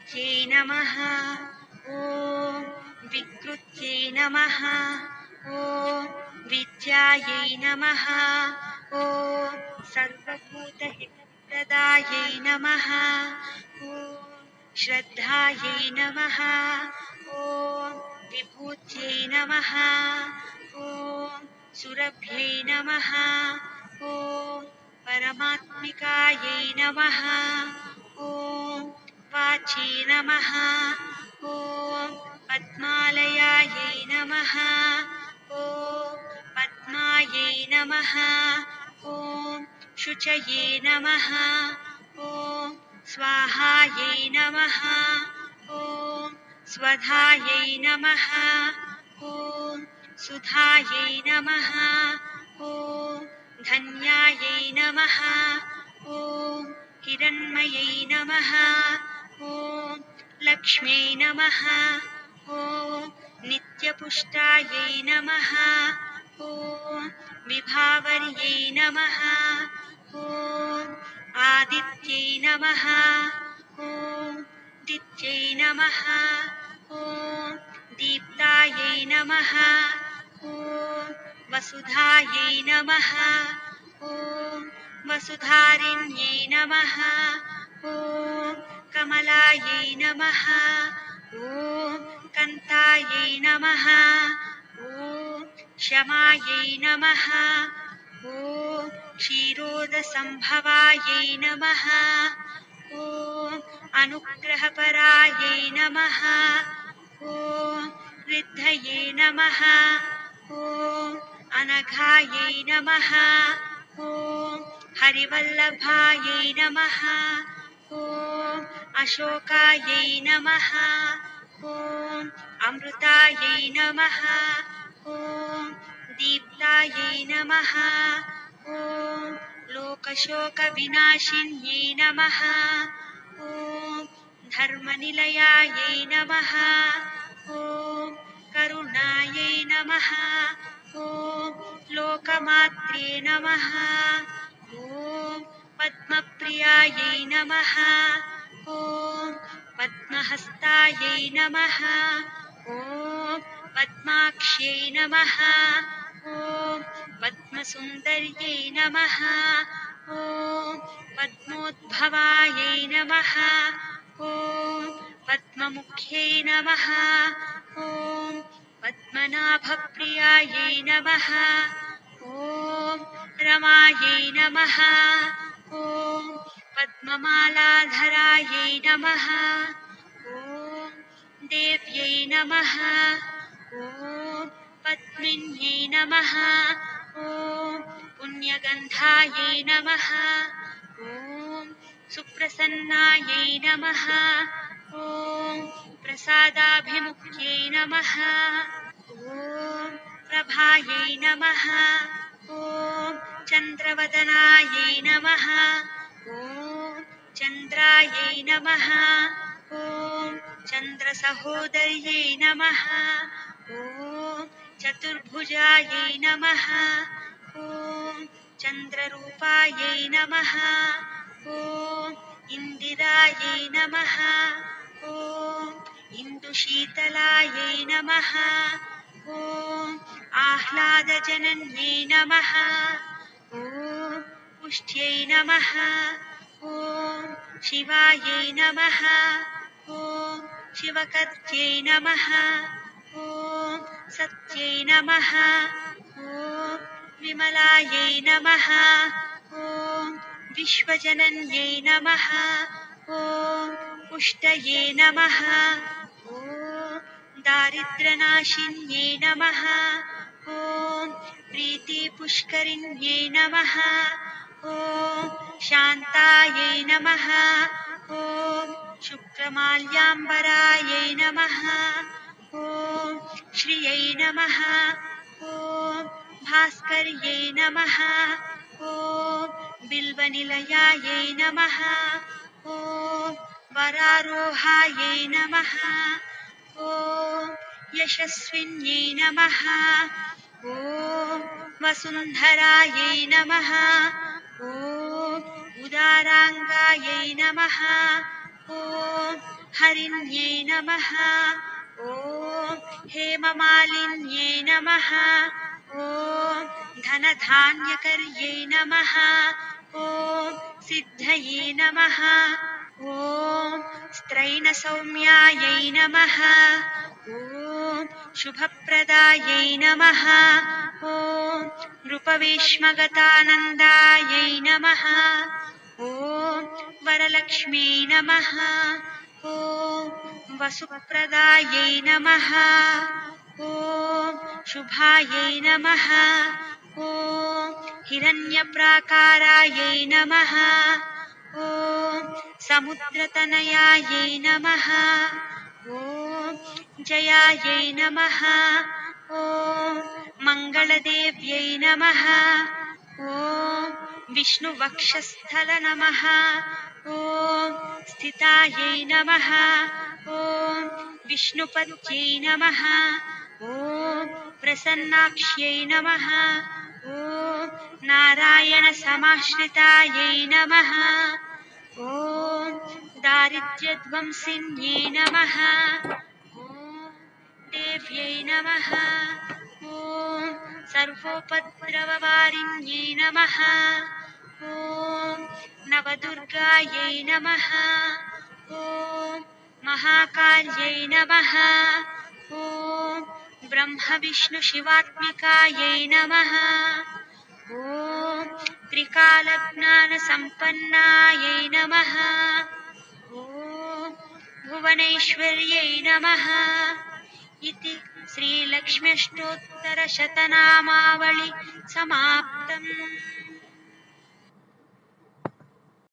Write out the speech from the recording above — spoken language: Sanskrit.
विकृत्यै नमः ॐ विकृत्यै नमः ॐ विद्यायै नमः ॐ सर्वभूतहितप्रदायै नमः ॐ श्रद्धायै नमः ॐ विभूत्यै नमः ॐ सुरभ्यै नमः ॐ परमात्मिकायै नमः ॐ वाची नमः ॐ पद्मालयायै नमः ॐ पद्मायै नमः ॐ शुचये नमः ॐ स्वाहायै नमः ॐ स्वधायै नमः ॐ सुधायै नमः ॐ धन्यायै नमः ॐ हिरण्मयै नमः ॐ लक्ष्म्यै नमः ॐ नित्यपुष्टायै नमः ॐ विभावर्यै नमः ॐ आदित्यै नमः ॐ दित्यै नमः ॐ दीप्तायै नमः ॐ वसुधायै नमः ॐ वसुधारिण्यै नमः ॐ कमलायै नमः ॐ कान्तायै नमः ॐ क्षमायै नमः ॐ क्षीरोदसम्भवायै नमः ॐ अनुग्रहपरायै नमः ॐ वृद्धये नमः ॐ अनघायै नमः ॐ हरिवल्लभायै नमः ॐ अशोकायै नमः ॐ अमृतायै नमः ॐ दीप्तायै नमः ॐ लोकशोकविनाशिन्यै नमः ॐ धर्मनिलयायै नमः ॐ करुणायै नमः ॐ लोकमात्रे नमः ॐ पद्मप्रियायै नमः ॐ पद्महस्तायै नमः ॐ पद्माक्ष्यै नमः ॐ पद्मसुन्दर्यै नमः ॐ पद्मोद्भवायै नमः ॐ पद्ममुख्यै नमः ॐ पद्मनाभप्रियायै नमः ॐ रमायै नमः ॐ पद्ममालाधरायै नमः ॐ देव्यै नमः ॐ पद्मिन्यै नमः ॐ पुण्यगन्धायै नमः ॐ सुप्रसन्नायै नमः ॐ प्रसादाभिमुख्यै नमः ॐ प्रभायै नमः ॐ चन्द्रवदनायै नमः ॐ चन्द्रायै नमः ॐ चन्द्रसहोदर्यै नमः ॐ चतुर्भुजायै नमः ॐ चन्द्ररूपायै नमः ॐ इन्दिरायै नमः ॐ इन्दुशीतलायै नमः ॐ आह्लादजनन्यै नमः ॐ पुष्ट्यै नमः ॐ शिवायै नमः ॐ शिवकर्त्यै नमः ॐ सत्यै नमः ॐ विमलायै नमः ॐ विश्वजनन्यै नमः ॐ पुष्टये नमः ॐ दारिद्र्यनाशिन्यै नमः ॐ प्रीतिपुष्करिण्यै नमः ॐ शान्तायै नमः ॐ शुक्रमाल्याम्बरायै नमः ॐ श्रियै नमः ॐ भास्कर्यै नमः ॐ बिल्वनिलयायै नमः ॐ वरारोहायै नमः ॐ यशस्विन्यै नमः ॐ वसुन्धरायै नमः ॐ उदाराङ्गायै नमः ॐ हरिण्यै नमः ॐ हेममालिन्यै नमः ॐ धनधान्यकर्यै नमः ॐ सिद्धये नमः ॐ स्त्रैणसौम्यायै नमः ॐ शुभप्रदायै नमः ॐ नृपवेश्मगतानन्दायै नमः ॐ वरलक्ष्म्यै नमः ॐ वसुप्रदायै नमः ॐ शुभायै नमः ॐ हिरण्यप्राकारायै नमः ॐ समुद्रतनयायै नमः ॐ जयायै नमः ॐ मङ्गलदेव्यै नमः ॐ विष्णुवक्षस्थल नमः ॐ स्थितायै नमः ॐ विष्णुपत्यै नमः ॐ प्रसन्नाक्ष्यै नमः ॐ नारायणसमाश्रितायै नमः ॐ दारिद्र्यध्वंसिन्यै नमः ॐ देव्यै नमः ॐ सर्वोपद्रववारिण्यै नमः ॐ नवदुर्गायै नमः ॐ महाकाल्यै नमः ॐ ब्रह्मविष्णुशिवात्मिकायै नमः ॐ त्रिकालज्ञानसम्पन्नायै नमः ॐ भुवनैश्वर्यै नमः इति श्रीलक्ष्म्यष्टोत्तरशतनामावळि समाप्तम्।